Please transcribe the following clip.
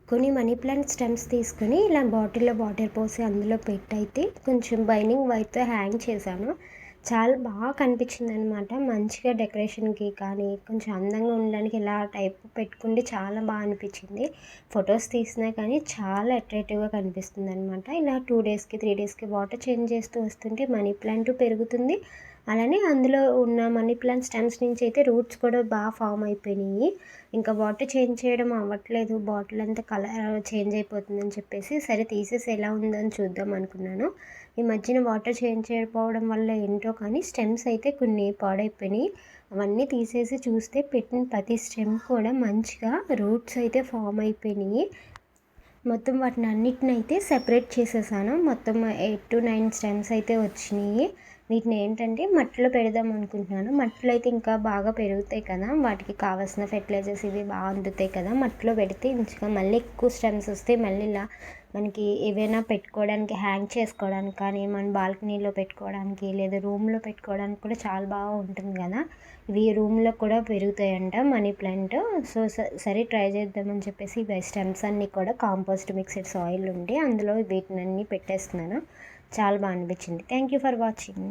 కొన్ని money plant stems తీసుకొని ఇలా బాటిల్లో వాటర్ పోసి అందులో పెట్టయితే కొంచెం బైండింగ్ వైర్తో హ్యాంగ్ చేశాను. చాలా బాగా కనిపించిందనమాట. మంచిగా డెకరేషన్‌కి కానీ, కొంచెం అందంగా ఉండడానికి ఇలా టైప్ పెట్టుకుంటే చాలా బా అనిపించింది. ఫొటోస్ తీసినా కానీ చాలా అట్రాక్టివ్‌గా కనిపిస్తుందనమాట. ఇలా 2 డేస్‌కి, 3 డేస్‌కి వాటర్ చేంజ్ చేస్తూ వస్తుంటే మనీ ప్లాంటు పెరుగుతుంది. అలానే అందులో ఉన్న మనీ ప్లాంట్ స్టెమ్స్ నుంచి అయితే రూట్స్ కూడా ఫార్మ్ అయిపోయినాయి. ఇంకా వాటర్ చేంజ్ చేయడం అవ్వట్లేదు. బాటిల్ అంతా కలర్ చేంజ్ అయిపోతుందని చెప్పేసి, సరే తీసేసి ఎలా ఉందని చూద్దాం అనుకున్నాను. ఈ మధ్యన వాటర్ చేంజ్ చేయకపోవడం వల్ల ఏంటో కానీ స్టెమ్స్ అయితే కొన్ని పాడైపోయినాయి. అవన్నీ తీసేసి చూస్తే పెట్టిన ప్రతి స్టెమ్ కూడా మంచిగా రూట్స్ అయితే ఫార్మ్ అయిపోయినాయి. మొత్తం వాటినన్నిటినైతే సెపరేట్ చేసేసాను. మొత్తం 8-9 స్టెమ్స్ అయితే వచ్చినాయి. వీటిని ఏంటంటే మట్టిలో పెడదాం అనుకుంటున్నాను. మట్టిలో అయితే ఇంకా బాగా పెరుగుతాయి కదా! వాటికి కావాల్సిన ఫెర్టిలైజర్స్ ఇవి బాగా అందుతాయి కదా! మట్టిలో పెడితే ఇంకా మళ్ళీ ఎక్కువ స్టెమ్స్ వస్తాయి. మళ్ళీ ఇలా మనకి ఏవైనా పెట్టుకోవడానికి హ్యాంగ్ చేసుకోవడానికి కానీ, మన బాల్కనీలో పెట్టుకోవడానికి లేదా రూమ్‌లో పెట్టుకోవడానికి కూడా చాలా బాగా ఉంటుంది కదా! ఇవి రూమ్‌లో కూడా పెరుగుతాయంట మనీ ప్లాంట్. సో, సరే ట్రై చేద్దామని చెప్పేసి ఇవి స్టెమ్స్ అన్నీ కూడా కాంపోస్ట్ మిక్స్డ్ సాయిల్ ఉండి అందులో వీటినన్నీ పెట్టేస్తున్నాను. చాలా బా అనిపించింది. Thank you for watching.